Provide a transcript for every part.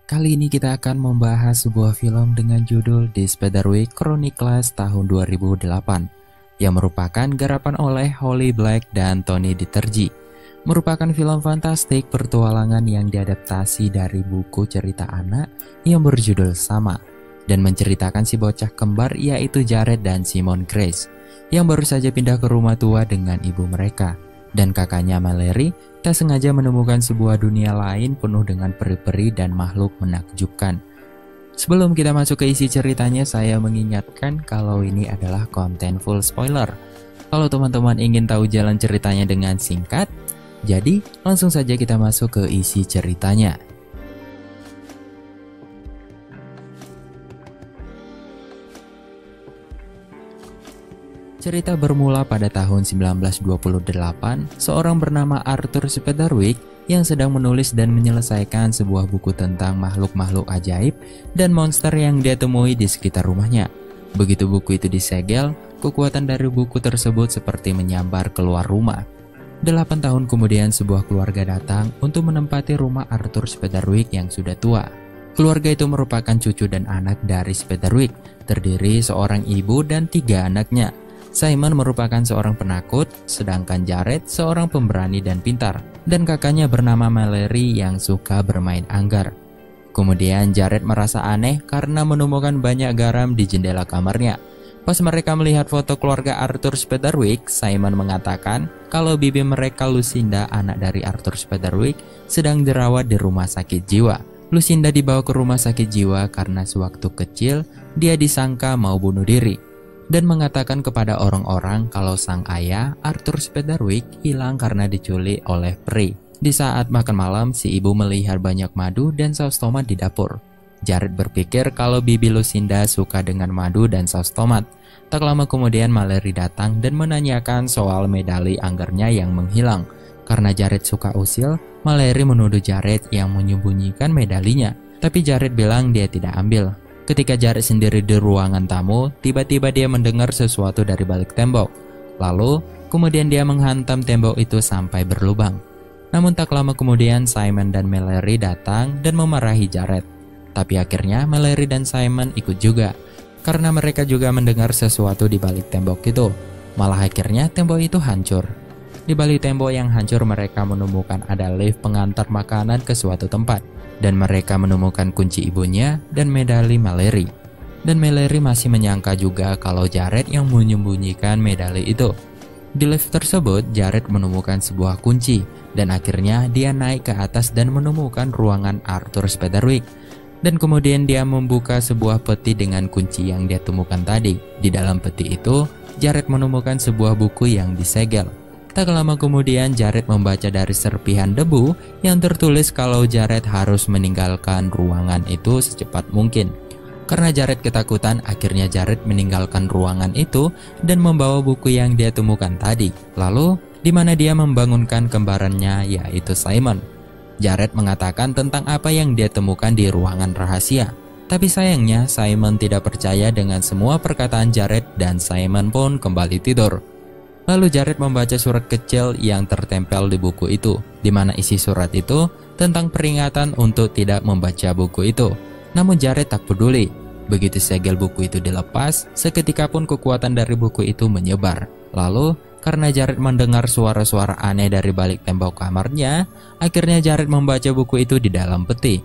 Kali ini kita akan membahas sebuah film dengan judul The Spiderwick Chronicles tahun 2008 yang merupakan garapan oleh Holly Black dan Tony Diterji. Merupakan film fantastik petualangan yang diadaptasi dari buku cerita anak yang berjudul sama dan menceritakan si bocah kembar yaitu Jared dan Simone Grace yang baru saja pindah ke rumah tua dengan ibu mereka. Dan kakaknya Mallory tak sengaja menemukan sebuah dunia lain penuh dengan peri-peri dan makhluk menakjubkan. Sebelum kita masuk ke isi ceritanya, saya mengingatkan kalau ini adalah konten full spoiler. Kalau teman-teman ingin tahu jalan ceritanya dengan singkat, jadi langsung saja kita masuk ke isi ceritanya. Cerita bermula pada tahun 1928, seorang bernama Arthur Spiderwick yang sedang menulis dan menyelesaikan sebuah buku tentang makhluk-makhluk ajaib dan monster yang dia temui di sekitar rumahnya. Begitu buku itu disegel, kekuatan dari buku tersebut seperti menyambar keluar rumah. 8 tahun kemudian sebuah keluarga datang untuk menempati rumah Arthur Spiderwick yang sudah tua. Keluarga itu merupakan cucu dan anak dari Spiderwick, terdiri seorang ibu dan 3 anaknya. Simon merupakan seorang penakut, sedangkan Jared seorang pemberani dan pintar, dan kakaknya bernama Mallory yang suka bermain anggar. Kemudian Jared merasa aneh karena menemukan banyak garam di jendela kamarnya. Pas mereka melihat foto keluarga Arthur Spiderwick, Simon mengatakan kalau bibi mereka Lucinda, anak dari Arthur Spiderwick, sedang dirawat di rumah sakit jiwa. Lucinda dibawa ke rumah sakit jiwa karena sewaktu kecil dia disangka mau bunuh diri dan mengatakan kepada orang-orang kalau sang ayah, Arthur Spiderwick, hilang karena diculik oleh peri. Di saat makan malam, si ibu melihat banyak madu dan saus tomat di dapur. Jared berpikir kalau bibi Lucinda suka dengan madu dan saus tomat. Tak lama kemudian Mallory datang dan menanyakan soal medali anggarnya yang menghilang. Karena Jared suka usil, Mallory menuduh Jared yang menyembunyikan medalinya. Tapi Jared bilang dia tidak ambil. Ketika Jared sendiri di ruangan tamu, tiba-tiba dia mendengar sesuatu dari balik tembok. Lalu, kemudian dia menghantam tembok itu sampai berlubang. Namun tak lama kemudian Simon dan Mallory datang dan memarahi Jared. Tapi akhirnya Mallory dan Simon ikut juga, karena mereka juga mendengar sesuatu di balik tembok itu. Malah akhirnya tembok itu hancur. Di balik tembok yang hancur mereka menemukan ada lift pengantar makanan ke suatu tempat. Dan mereka menemukan kunci ibunya dan medali Mallory. Dan Mallory masih menyangka juga kalau Jared yang menyembunyikan medali itu. Di lift tersebut, Jared menemukan sebuah kunci. Dan akhirnya dia naik ke atas dan menemukan ruangan Arthur Spiderwick. Dan kemudian dia membuka sebuah peti dengan kunci yang dia temukan tadi. Di dalam peti itu, Jared menemukan sebuah buku yang disegel. Tak lama kemudian Jared membaca dari serpihan debu yang tertulis kalau Jared harus meninggalkan ruangan itu secepat mungkin. Karena Jared ketakutan, akhirnya Jared meninggalkan ruangan itu dan membawa buku yang dia temukan tadi. Lalu, di mana dia membangunkan kembarannya yaitu Simon. Jared mengatakan tentang apa yang dia temukan di ruangan rahasia. Tapi sayangnya Simon tidak percaya dengan semua perkataan Jared dan Simon pun kembali tidur. Lalu Jared membaca surat kecil yang tertempel di buku itu, di mana isi surat itu tentang peringatan untuk tidak membaca buku itu. Namun Jared tak peduli. Begitu segel buku itu dilepas, seketika pun kekuatan dari buku itu menyebar. Lalu, karena Jared mendengar suara-suara aneh dari balik tembok kamarnya, akhirnya Jared membaca buku itu di dalam peti.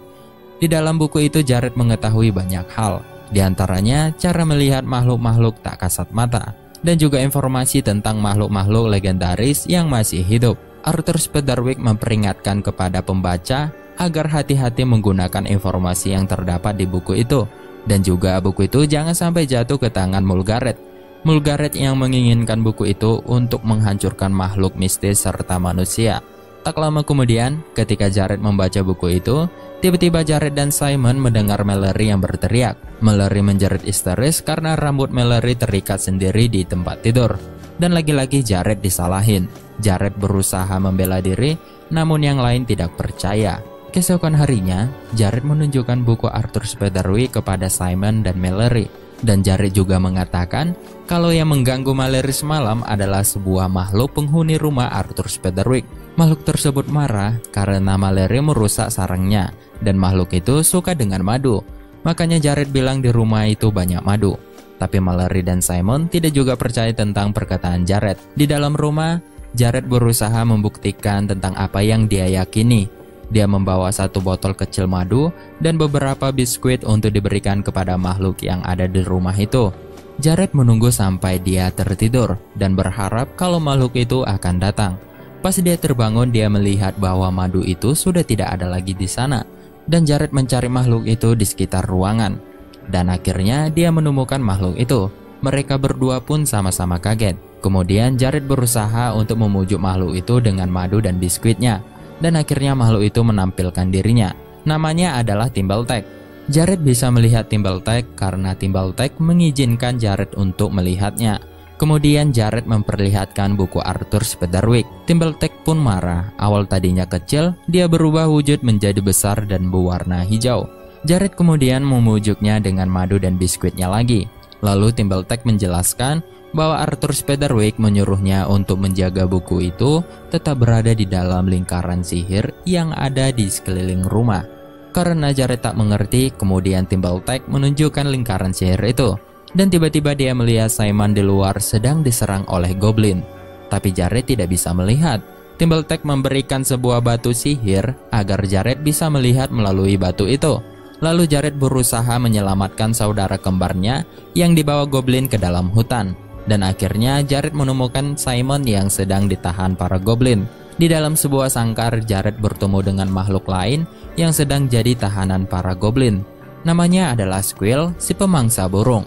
Di dalam buku itu Jared mengetahui banyak hal, di antaranya cara melihat makhluk-makhluk tak kasat mata. Dan juga informasi tentang makhluk-makhluk legendaris yang masih hidup. Arthur Spiderwick memperingatkan kepada pembaca agar hati-hati menggunakan informasi yang terdapat di buku itu. Dan juga buku itu jangan sampai jatuh ke tangan Mulgaret. Mulgaret yang menginginkan buku itu untuk menghancurkan makhluk mistis serta manusia. Tak lama kemudian, ketika Jared membaca buku itu, tiba-tiba Jared dan Simon mendengar Mallory yang berteriak. Mallory menjerit histeris karena rambut Mallory terikat sendiri di tempat tidur. Dan lagi-lagi Jared disalahin. Jared berusaha membela diri, namun yang lain tidak percaya. Keesokan harinya, Jared menunjukkan buku Arthur Spiderwick kepada Simon dan Mallory. Dan Jared juga mengatakan kalau yang mengganggu Mallory semalam adalah sebuah makhluk penghuni rumah Arthur Speederwick. Makhluk tersebut marah karena Mallory merusak sarangnya, dan makhluk itu suka dengan madu. Makanya Jared bilang di rumah itu banyak madu. Tapi Mallory dan Simon tidak juga percaya tentang perkataan Jared. Di dalam rumah, Jared berusaha membuktikan tentang apa yang dia yakini. Dia membawa satu botol kecil madu dan beberapa biskuit untuk diberikan kepada makhluk yang ada di rumah itu. Jared menunggu sampai dia tertidur dan berharap kalau makhluk itu akan datang. Pas dia terbangun, dia melihat bahwa madu itu sudah tidak ada lagi di sana. Dan Jared mencari makhluk itu di sekitar ruangan. Dan akhirnya dia menemukan makhluk itu. Mereka berdua pun sama-sama kaget. Kemudian Jared berusaha untuk memujuk makhluk itu dengan madu dan biskuitnya. Dan akhirnya makhluk itu menampilkan dirinya. Namanya adalah Timbaltek. Jared bisa melihat Timbaltek karena Timbaltek mengizinkan Jared untuk melihatnya. Kemudian Jared memperlihatkan buku Arthur Speederwick. Timbaltek pun marah. Awal tadinya kecil, dia berubah wujud menjadi besar dan berwarna hijau. Jared kemudian memujuknya dengan madu dan biskuitnya lagi. Lalu Timbaltek menjelaskan bahwa Arthur Speederwick menyuruhnya untuk menjaga buku itu tetap berada di dalam lingkaran sihir yang ada di sekeliling rumah. Karena Jared tak mengerti, kemudian Timbaltek menunjukkan lingkaran sihir itu. Dan tiba-tiba dia melihat Simon di luar sedang diserang oleh goblin. Tapi Jared tidak bisa melihat. Timbaltek memberikan sebuah batu sihir agar Jared bisa melihat melalui batu itu. Lalu Jared berusaha menyelamatkan saudara kembarnya yang dibawa goblin ke dalam hutan. Dan akhirnya Jared menemukan Simon yang sedang ditahan para goblin. Di dalam sebuah sangkar, Jared bertemu dengan makhluk lain yang sedang jadi tahanan para goblin. Namanya adalah Squeal, si pemangsa burung.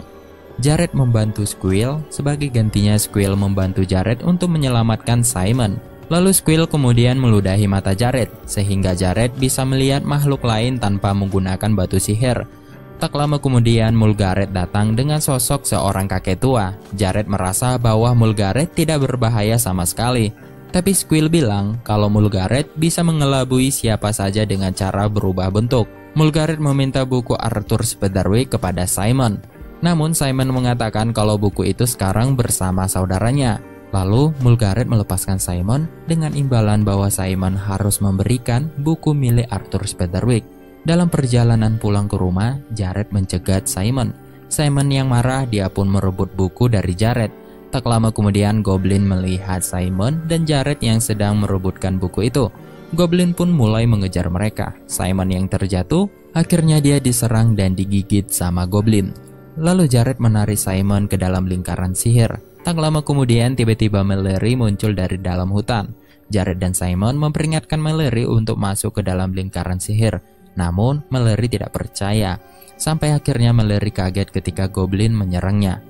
Jared membantu Squeal, sebagai gantinya Squeal membantu Jared untuk menyelamatkan Simon. Lalu Squeal kemudian meludahi mata Jared, sehingga Jared bisa melihat makhluk lain tanpa menggunakan batu sihir. Tak lama kemudian Mulgaret datang dengan sosok seorang kakek tua. Jared merasa bahwa Mulgaret tidak berbahaya sama sekali. Tapi Squeal bilang kalau Mulgaret bisa mengelabui siapa saja dengan cara berubah bentuk. Mulgaret meminta buku Arthur Speederwick kepada Simon. Namun Simon mengatakan kalau buku itu sekarang bersama saudaranya. Lalu Mulgaret melepaskan Simon dengan imbalan bahwa Simon harus memberikan buku milik Arthur Speederwick. Dalam perjalanan pulang ke rumah, Jared mencegat Simon. Simon yang marah, dia pun merebut buku dari Jared. Tak lama kemudian Goblin melihat Simon dan Jared yang sedang merebutkan buku itu. Goblin pun mulai mengejar mereka. Simon yang terjatuh, akhirnya dia diserang dan digigit sama Goblin. Lalu Jared menarik Simon ke dalam lingkaran sihir. Tak lama kemudian tiba-tiba Mallory muncul dari dalam hutan. Jared dan Simon memperingatkan Mallory untuk masuk ke dalam lingkaran sihir. Namun Mallory tidak percaya. Sampai akhirnya Mallory kaget ketika Goblin menyerangnya.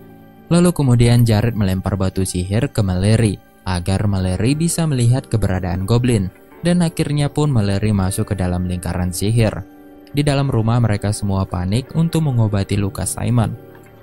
Lalu kemudian Jared melempar batu sihir ke Mallory agar Mallory bisa melihat keberadaan Goblin. Dan akhirnya pun Mallory masuk ke dalam lingkaran sihir. Di dalam rumah mereka semua panik untuk mengobati luka Simon.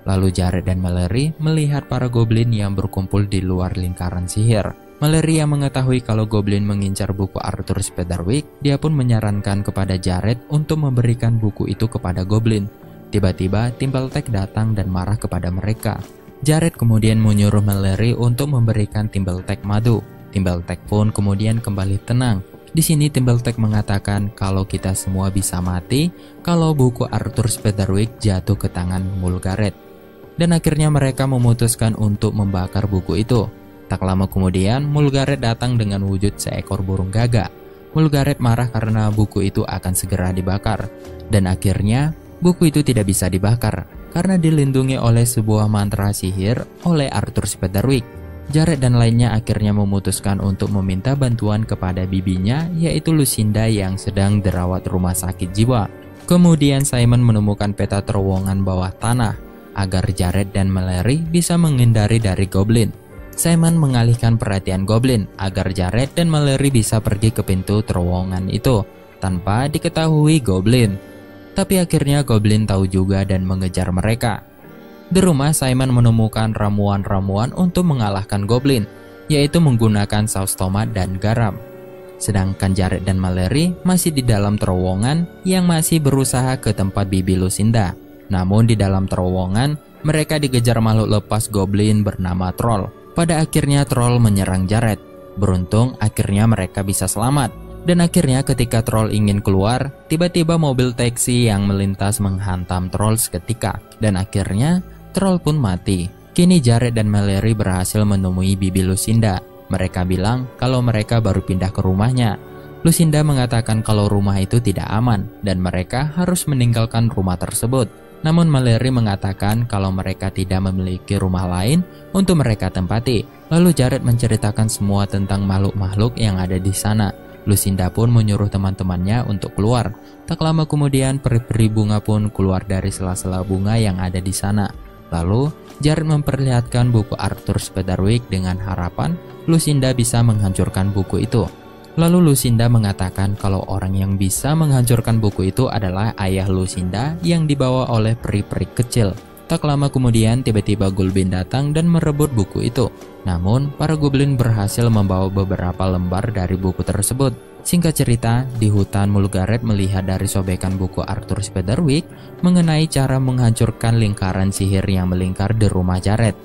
Lalu Jared dan Mallory melihat para goblin yang berkumpul di luar lingkaran sihir. Mallory yang mengetahui kalau goblin mengincar buku Arthur Speederwick, dia pun menyarankan kepada Jared untuk memberikan buku itu kepada goblin. Tiba-tiba Timbaltek datang dan marah kepada mereka. Jared kemudian menyuruh Mallory untuk memberikan Timbaltek madu. Timbaltek pun kemudian kembali tenang. Di sini Timbaltek mengatakan kalau kita semua bisa mati kalau buku Arthur Speederwick jatuh ke tangan Mulgaret. Dan akhirnya mereka memutuskan untuk membakar buku itu. Tak lama kemudian Mulgaret datang dengan wujud seekor burung gagak. Mulgaret marah karena buku itu akan segera dibakar. Dan akhirnya buku itu tidak bisa dibakar karena dilindungi oleh sebuah mantra sihir oleh Arthur Speederwick. Jared dan lainnya akhirnya memutuskan untuk meminta bantuan kepada bibinya, yaitu Lucinda yang sedang dirawat rumah sakit jiwa. Kemudian Simon menemukan peta terowongan bawah tanah agar Jared dan Mallory bisa menghindari dari goblin. Simon mengalihkan perhatian goblin agar Jared dan Mallory bisa pergi ke pintu terowongan itu tanpa diketahui goblin. Tapi akhirnya goblin tahu juga dan mengejar mereka. Di rumah, Simon menemukan ramuan-ramuan untuk mengalahkan goblin, yaitu menggunakan saus tomat dan garam. Sedangkan Jared dan Mallory masih di dalam terowongan yang masih berusaha ke tempat bibi Lucinda. Namun di dalam terowongan, Mereka dikejar makhluk lepas goblin bernama Troll. Pada akhirnya Troll menyerang Jared. Beruntung akhirnya mereka bisa selamat. Dan akhirnya ketika Troll ingin keluar, tiba-tiba mobil taksi yang melintas menghantam Troll seketika. Dan akhirnya Troll pun mati. Kini Jared dan Mallory berhasil menemui Bibi Lucinda. Mereka bilang kalau mereka baru pindah ke rumahnya. Lucinda mengatakan kalau rumah itu tidak aman dan mereka harus meninggalkan rumah tersebut. Namun Mallory mengatakan kalau mereka tidak memiliki rumah lain untuk mereka tempati. Lalu Jared menceritakan semua tentang makhluk-makhluk yang ada di sana. Lucinda pun menyuruh teman-temannya untuk keluar. Tak lama kemudian peri-peri bunga pun keluar dari sela-sela bunga yang ada di sana. Lalu Jared memperlihatkan buku Arthur Spiderwick dengan harapan Lucinda bisa menghancurkan buku itu. Lalu Lucinda mengatakan kalau orang yang bisa menghancurkan buku itu adalah ayah Lucinda yang dibawa oleh peri-peri kecil. Tak lama kemudian tiba-tiba Goblin datang dan merebut buku itu. Namun para Goblin berhasil membawa beberapa lembar dari buku tersebut. Singkat cerita, di hutan Mulgaret melihat dari sobekan buku Arthur Spiderwick mengenai cara menghancurkan lingkaran sihir yang melingkar di rumah Jared.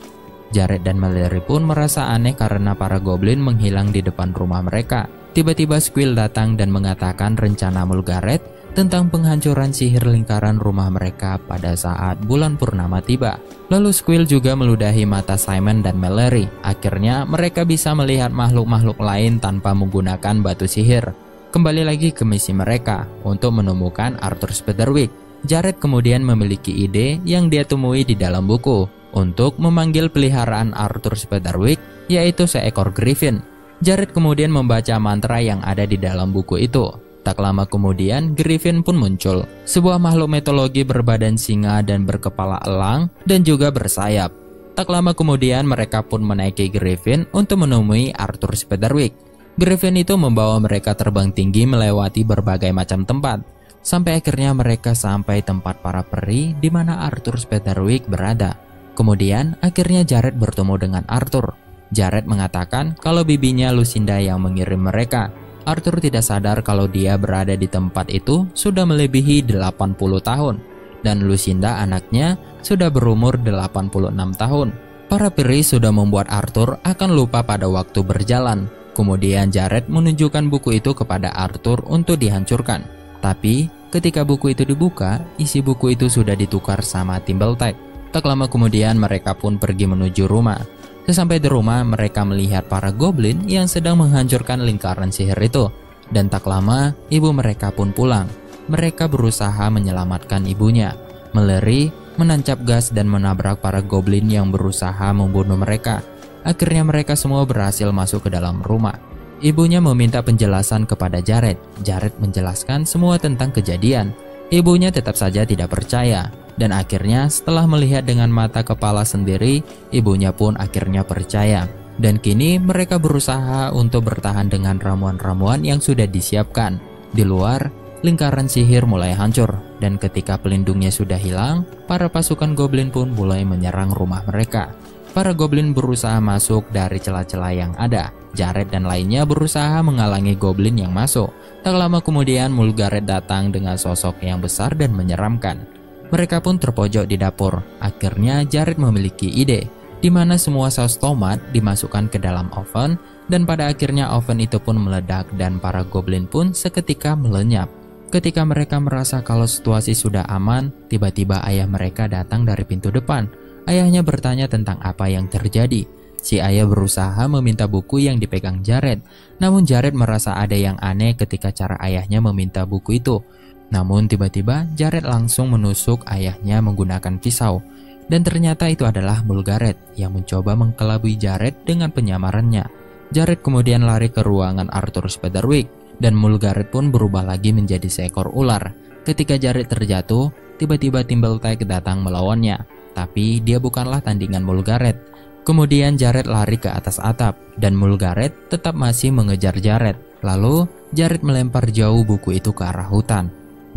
Jared dan Mallory pun merasa aneh karena para Goblin menghilang di depan rumah mereka. Tiba-tiba Squill datang dan mengatakan rencana Mulgaret tentang penghancuran sihir lingkaran rumah mereka pada saat bulan purnama tiba. Lalu Squill juga meludahi mata Simon dan Mallory. Akhirnya mereka bisa melihat makhluk-makhluk lain tanpa menggunakan batu sihir. Kembali lagi ke misi mereka untuk menemukan Arthur Spiderwick. Jared kemudian memiliki ide yang dia temui di dalam buku untuk memanggil peliharaan Arthur Spiderwick, yaitu seekor griffin. Jared kemudian membaca mantra yang ada di dalam buku itu. Tak lama kemudian, Griffin pun muncul. Sebuah makhluk mitologi berbadan singa dan berkepala elang dan juga bersayap. Tak lama kemudian, mereka pun menaiki Griffin untuk menemui Arthur Spiderwick. Griffin itu membawa mereka terbang tinggi melewati berbagai macam tempat. Sampai akhirnya mereka sampai tempat para peri di mana Arthur Spiderwick berada. Kemudian, akhirnya Jared bertemu dengan Arthur. Jared mengatakan kalau bibinya Lucinda yang mengirim mereka. Arthur tidak sadar kalau dia berada di tempat itu sudah melebihi 80 tahun. Dan Lucinda anaknya sudah berumur 86 tahun. Para peri sudah membuat Arthur akan lupa pada waktu berjalan. Kemudian Jared menunjukkan buku itu kepada Arthur untuk dihancurkan. Tapi ketika buku itu dibuka, isi buku itu sudah ditukar sama Thimbletack. Tak lama kemudian mereka pun pergi menuju rumah. Sesampai di rumah, mereka melihat para Goblin yang sedang menghancurkan lingkaran sihir itu. Dan tak lama, ibu mereka pun pulang. Mereka berusaha menyelamatkan ibunya. Mallory menancap gas dan menabrak para Goblin yang berusaha membunuh mereka. Akhirnya mereka semua berhasil masuk ke dalam rumah. Ibunya meminta penjelasan kepada Jared. Jared menjelaskan semua tentang kejadian. Ibunya tetap saja tidak percaya. Dan akhirnya setelah melihat dengan mata kepala sendiri, ibunya pun akhirnya percaya. Dan kini mereka berusaha untuk bertahan dengan ramuan-ramuan yang sudah disiapkan. Di luar, lingkaran sihir mulai hancur. Dan ketika pelindungnya sudah hilang, para pasukan Goblin pun mulai menyerang rumah mereka. Para Goblin berusaha masuk dari celah-celah yang ada. Jared dan lainnya berusaha menghalangi Goblin yang masuk. Tak lama kemudian Mulgaret datang dengan sosok yang besar dan menyeramkan. Mereka pun terpojok di dapur. Akhirnya Jared memiliki ide, di mana semua saus tomat dimasukkan ke dalam oven, dan pada akhirnya oven itu pun meledak dan para Goblin pun seketika melenyap. Ketika mereka merasa kalau situasi sudah aman, tiba-tiba ayah mereka datang dari pintu depan. Ayahnya bertanya tentang apa yang terjadi. Si ayah berusaha meminta buku yang dipegang Jared, namun Jared merasa ada yang aneh ketika cara ayahnya meminta buku itu. Namun tiba-tiba Jared langsung menusuk ayahnya menggunakan pisau. Dan ternyata itu adalah Mulgaret yang mencoba mengkelabui Jared dengan penyamarannya. Jared kemudian lari ke ruangan Arthur Spiderwick. Dan Mulgaret pun berubah lagi menjadi seekor ular. Ketika Jared terjatuh, tiba-tiba Thimbletack datang melawannya. Tapi dia bukanlah tandingan Mulgaret. Kemudian Jared lari ke atas atap. Dan Mulgaret tetap masih mengejar Jared. Lalu Jared melempar jauh buku itu ke arah hutan.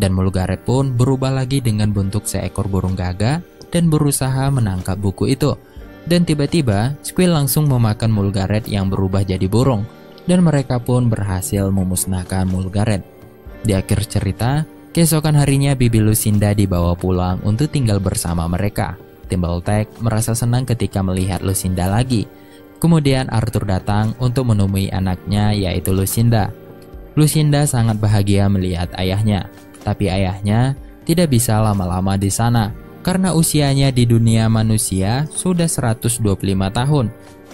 Dan Mulgaret pun berubah lagi dengan bentuk seekor burung gagak dan berusaha menangkap buku itu. Dan tiba-tiba Squill langsung memakan Mulgaret yang berubah jadi burung. Dan mereka pun berhasil memusnahkan Mulgaret. Di akhir cerita, keesokan harinya Bibi Lucinda dibawa pulang untuk tinggal bersama mereka. Timberlake merasa senang ketika melihat Lucinda lagi. Kemudian Arthur datang untuk menemui anaknya yaitu Lucinda. Lucinda sangat bahagia melihat ayahnya, tapi ayahnya tidak bisa lama-lama di sana karena usianya di dunia manusia sudah 125 tahun.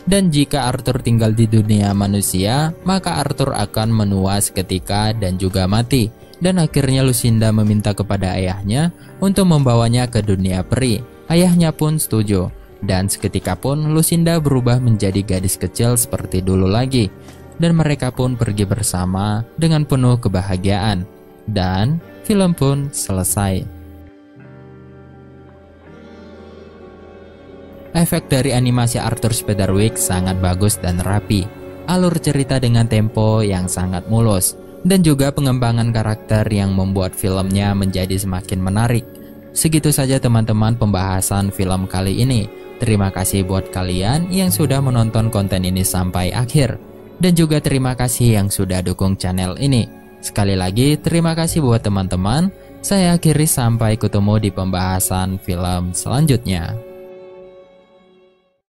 Dan jika Arthur tinggal di dunia manusia, maka Arthur akan menua seketika dan juga mati. Dan akhirnya Lucinda meminta kepada ayahnya untuk membawanya ke dunia peri. Ayahnya pun setuju. Dan seketika pun Lucinda berubah menjadi gadis kecil seperti dulu lagi. Dan mereka pun pergi bersama dengan penuh kebahagiaan. Dan film pun selesai. Efek dari animasi Arthur Speederwick sangat bagus dan rapi. Alur cerita dengan tempo yang sangat mulus. Dan juga pengembangan karakter yang membuat filmnya menjadi semakin menarik. Segitu saja teman-teman pembahasan film kali ini. Terima kasih buat kalian yang sudah menonton konten ini sampai akhir. Dan juga terima kasih yang sudah dukung channel ini. Sekali lagi terima kasih buat teman-teman. Saya akhiri sampai ketemu di pembahasan film selanjutnya.